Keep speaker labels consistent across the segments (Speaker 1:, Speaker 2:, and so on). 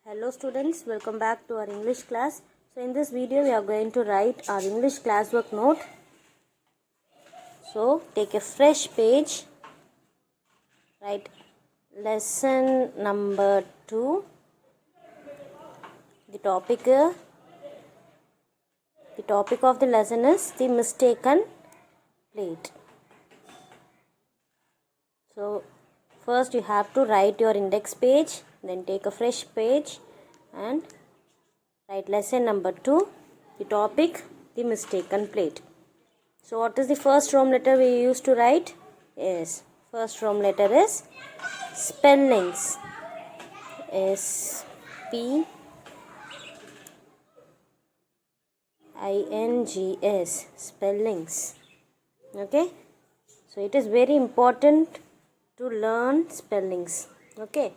Speaker 1: Hello students, welcome back to our English class. So in this video we are going to write our English classwork note. So take a fresh page, write lesson number 2. The topic of the lesson is the mistaken plate. So first you have to write your index page, then take a fresh page and write lesson number 2, the topic, the mistaken plate. So what is the first Rome letter we used to write? Yes, first Rome letter is spellings. S-P-I-N-G-S, spellings. Okay, so it is very important to learn spellings. Okay,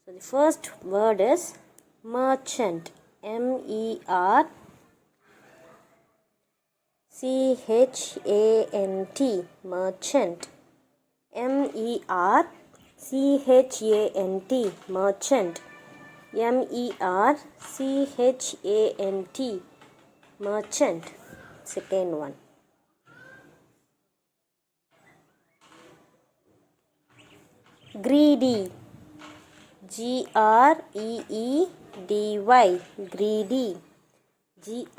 Speaker 1: so the first word is merchant. M-E-R-C-H-A-N-T, merchant. M-E-R-C-H-A-N-T, merchant. M-E-R-C-H-A-N-T, merchant. Second one. Greedy. G-R-E-E-D-Y, greedy. G-R-E-E-D-Y,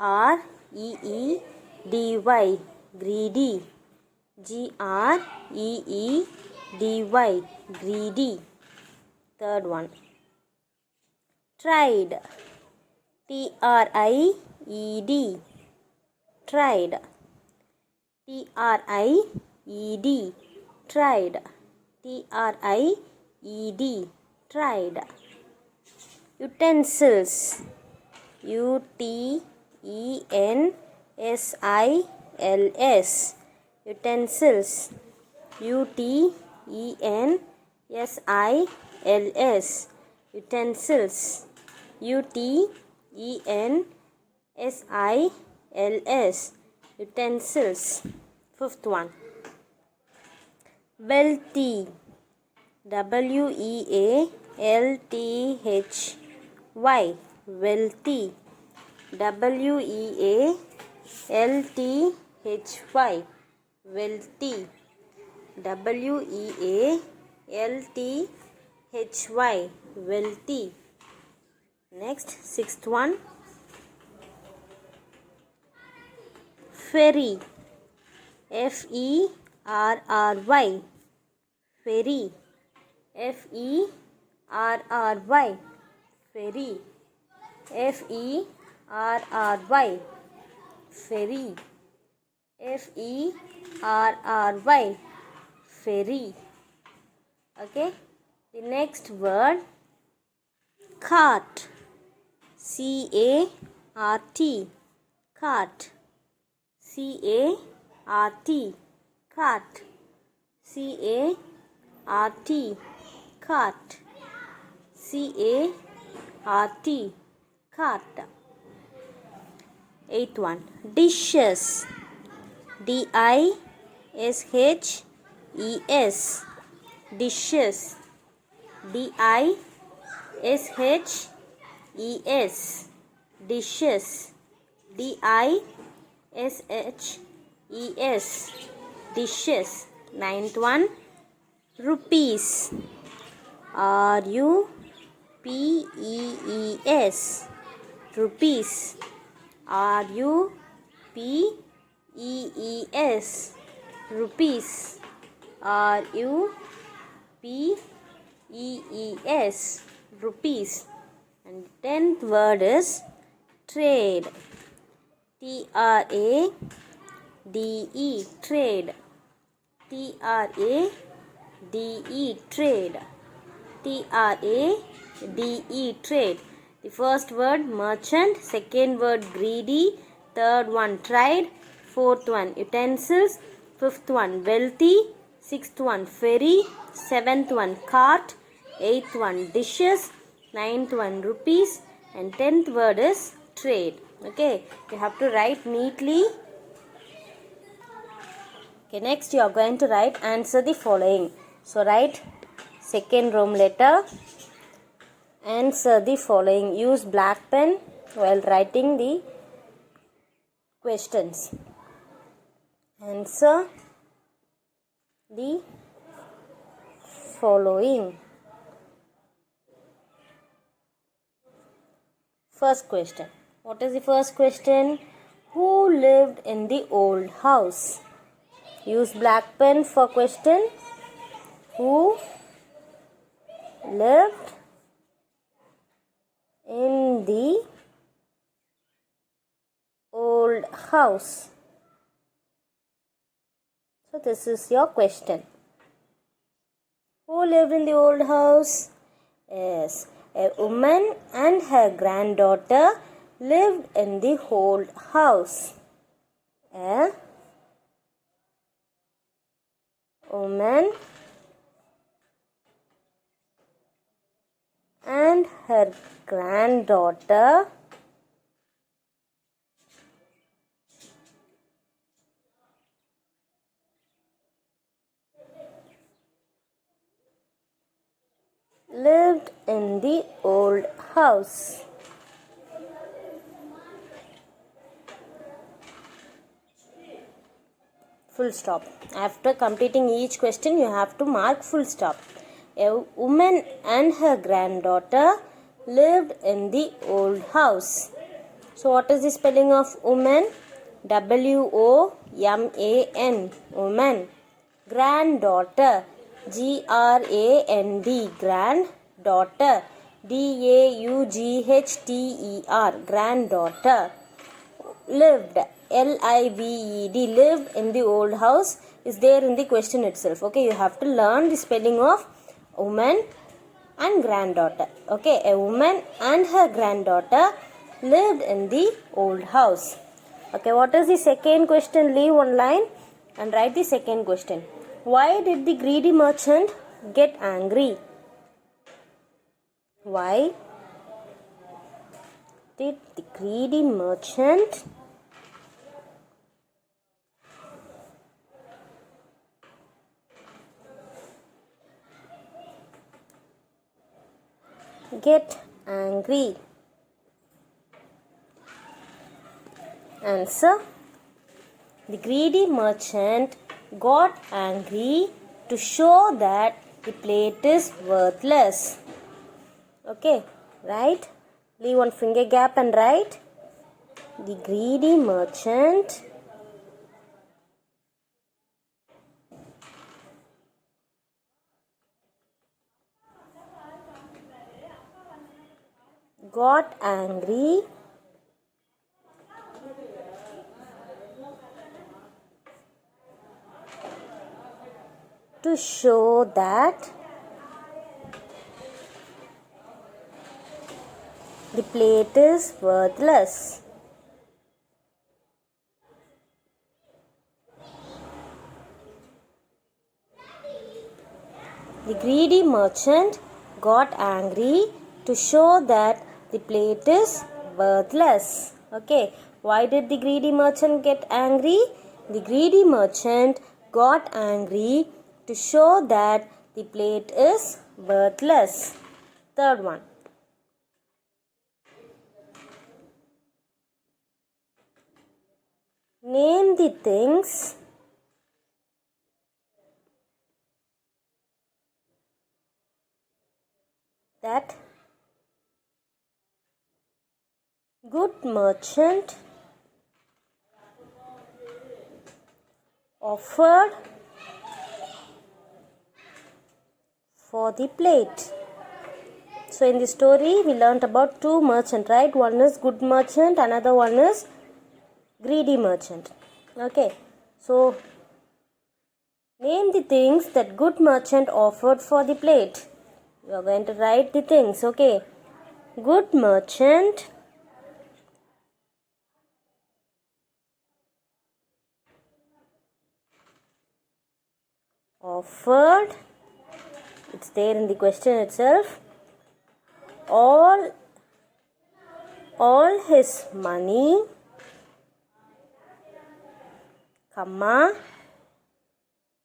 Speaker 1: greedy. G-R-E-E-D-Y, greedy. Third one. Tried. T-R-I-E-D, tried. T-R-I-E-D, tried. T-R-I-E-D, tried. Utensils. U-T-E-N-S-I-L-S, utensils. U-T-E-N-S-I-L-S, utensils. U-T-E-N-S-I-L-S, utensils. Fifth one. Wealthy. W-E-A-L-T-H-Y, wealthy. W-E-A-L-T-H-Y, wealthy. W-E-A-L-T-H-Y, wealthy. Next, sixth one. Ferry. F-E-R-R-Y, ferry. F-E-R-R-Y, ferry. F-E-R-R-Y, ferry. F-E-R-R-Y, ferry. Okay. The next word, cart. C-A-R-T, cart. C-A-R-T, cart. C-A-R-T, cart. C-A-R-T, cart. Eighth one. Dishes. D-I-S-H-E-S, dishes. D-I-S-H-E-S, dishes. D-I-S-H-E-S, dishes. Ninth one. Rupees. R-U-P-E-E-S, rupees. R-U-P-E-E-S, rupees. R-U-P-E-E-S, rupees. And tenth word is trade. T-R-A-D-E, trade. T-R-A-D-E, trade. T-R-A-D-E, trade. The first word merchant, second word greedy, third one tried, fourth one utensils, fifth one wealthy, sixth one ferry, seventh one cart, eighth one dishes, ninth one rupees, and tenth word is trade. Okay, you have to write neatly. Okay, next you are going to answer the following. So write second Rome letter, Answer the following. Use black pen while writing the questions. Answer the following. First question. What is the first question? Who lived in the old house? Use black pen for question. Who lived in the old house? So this is your question. Who lived in the old house? Yes, a woman and her granddaughter lived in the old house. A woman and her granddaughter lived in the old house. Full stop. After completing each question, you have to mark full stop. A woman and her granddaughter lived in the old house. So what is the spelling of woman? WOMAN. Woman. Granddaughter. GRAND. Granddaughter. DAUGHTER. Granddaughter. Lived. LIVED. Lived in the old house is there in the question itself. Okay, you have to learn the spelling of woman and granddaughter. Okay, a woman and her granddaughter lived in the old house. Okay, what is the second question? Leave one line and write the second question. Why did the greedy merchant get angry? Why did the greedy merchant get angry? Answer. The greedy merchant got angry to show that the plate is worthless. Okay, right? Leave one finger gap and write. The greedy merchant got angry to show that the plate is worthless. The greedy merchant got angry to show that the plate is worthless. Okay, why did the greedy merchant get angry? The greedy merchant got angry to show that the plate is worthless. Third one. Name the things that good merchant offered for the plate. So in the story we learnt about two merchants, right? One is good merchant, another one is greedy merchant. Okay, so name the things that good merchant offered for the plate. You are going to write the things. Okay, good merchant offered, it's there in the question itself, all his money, comma,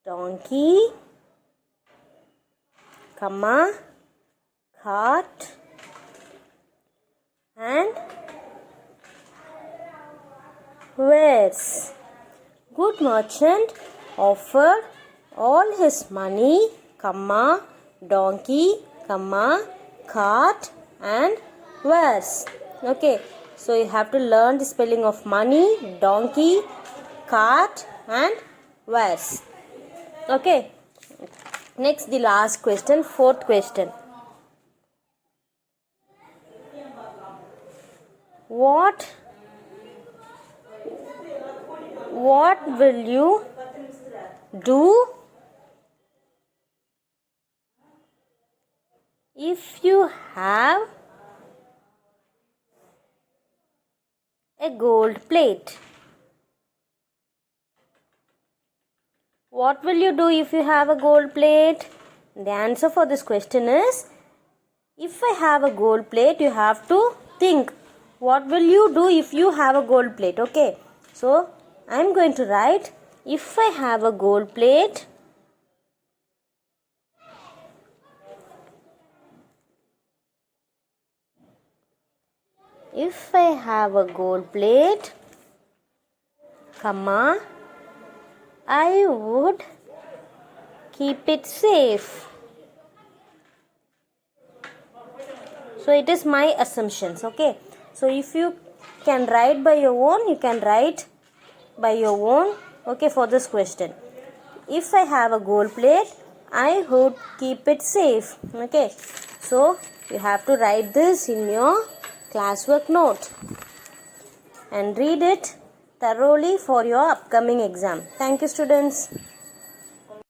Speaker 1: donkey, comma, cart, wares. Good merchant offered all his money, comma, donkey, comma, cart and wares. Okay, so you have to learn the spelling of money, donkey, cart and wares. Okay, next the last question, fourth question. What will you do if you have a gold plate? What will you do if you have a gold plate? The answer for this question is, if I have a gold plate, you have to think, what will you do if you have a gold plate? Okay, so I am going to write, if I have a gold plate, if I have a gold plate, comma, I would keep it safe. So it is my assumptions. Okay, so if you can write by your own, you can write by your own. Okay, for this question, if I have a gold plate, I would keep it safe. Okay, so you have to write this in your classwork note and read it thoroughly for your upcoming exam. Thank you, students.